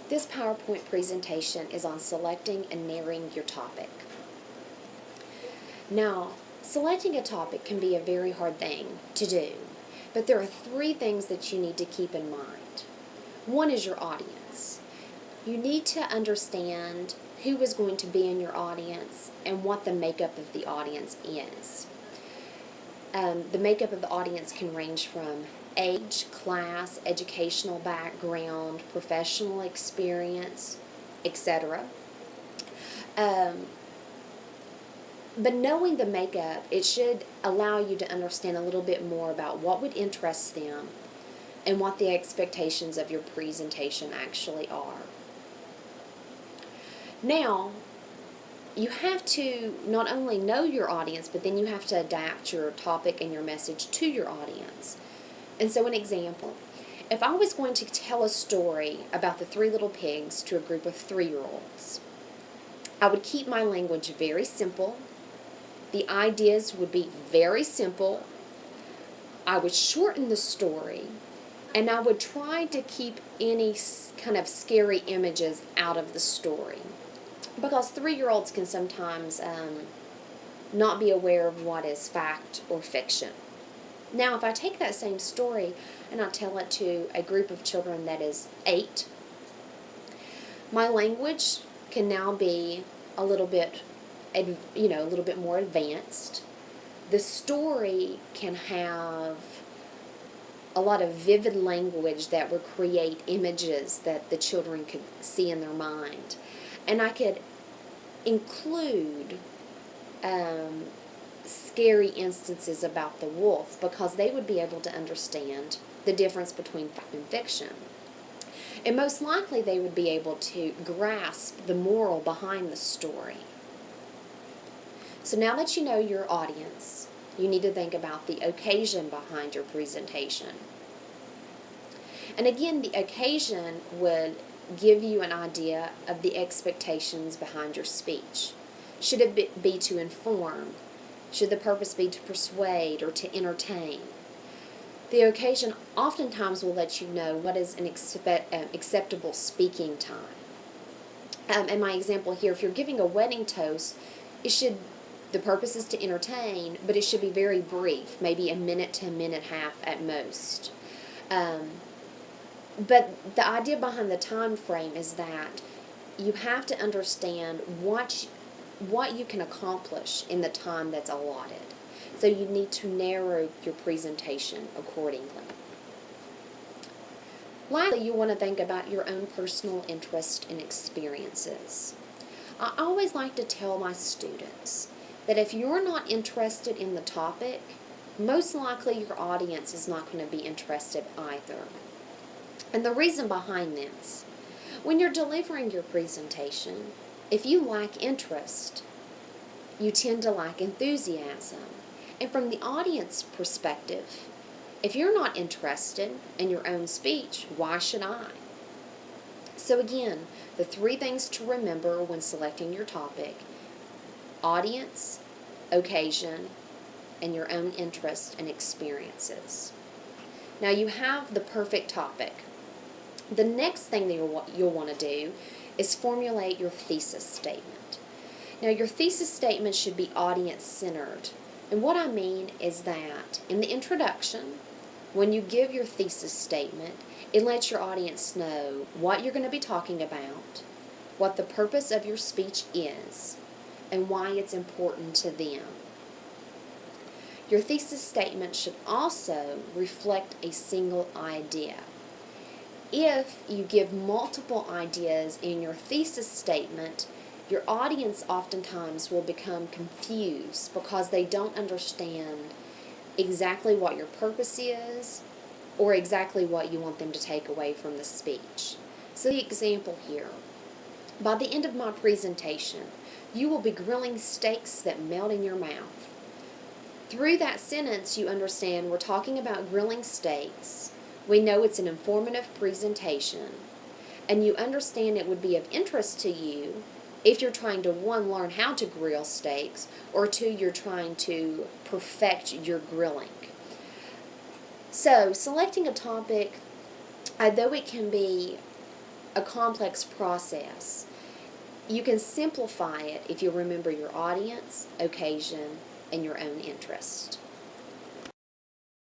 This PowerPoint presentation is on selecting and narrowing your topic. Now, selecting a topic can be a very hard thing to do, but there are three things that you need to keep in mind. One is your audience. You need to understand who is going to be in your audience and what the makeup of the audience is. The makeup of the audience can range from age, class, educational background, professional experience, etc. But knowing the makeup, it should allow you to understand a little bit more about what would interest them and what the expectations of your presentation actually are. Now, you have to not only know your audience, but then you have to adapt your topic and your message to your audience. And so an example, if I was going to tell a story about the Three Little Pigs to a group of 3-year-olds, I would keep my language very simple. The ideas would be very simple. I would shorten the story, and I would try to keep any kind of scary images out of the story, because 3-year-olds can sometimes not be aware of what is fact or fiction. Now, if I take that same story and I tell it to a group of children that is 8, my language can now be a little bit, a little bit more advanced. The story can have a lot of vivid language that would create images that the children could see in their mind. And I could include scary instances about the wolf, because they would be able to understand the difference between fact and fiction. And most likely they would be able to grasp the moral behind the story. So now that you know your audience, you need to think about the occasion behind your presentation. And again, the occasion would give you an idea of the expectations behind your speech. Should it be to inform? Should the purpose be to persuade or to entertain? The occasion oftentimes will let you know what is an acceptable speaking time. In my example here, if you're giving a wedding toast, the purpose is to entertain, but it should be very brief, maybe a minute to a minute and a half at most. But the idea behind the time frame is that you have to understand what you can accomplish in the time that's allotted. So you need to narrow your presentation accordingly. Lastly, you want to think about your own personal interest and experiences. I always like to tell my students that if you're not interested in the topic, most likely your audience is not going to be interested either. And the reason behind this, when you're delivering your presentation, if you lack interest, you tend to lack enthusiasm. And from the audience perspective, if you're not interested in your own speech, why should I? So again, the 3 things to remember when selecting your topic: audience, occasion, and your own interest and experiences. Now you have the perfect topic. The next thing that you'll want to do is formulate your thesis statement. Now your thesis statement should be audience-centered. And what I mean is that in the introduction, when you give your thesis statement, it lets your audience know what you're going to be talking about, what the purpose of your speech is, and why it's important to them. Your thesis statement should also reflect a single idea. If you give multiple ideas in your thesis statement, your audience oftentimes will become confused because they don't understand exactly what your purpose is or exactly what you want them to take away from the speech. So the example here, by the end of my presentation, you will be grilling steaks that melt in your mouth. Through that sentence, you understand we're talking about grilling steaks. We know it's an informative presentation, and you understand it would be of interest to you if you're trying to, 1, learn how to grill steaks, or 2, you're trying to perfect your grilling. So, selecting a topic, though it can be a complex process. You can simplify it if you remember your audience, occasion, and your own interest.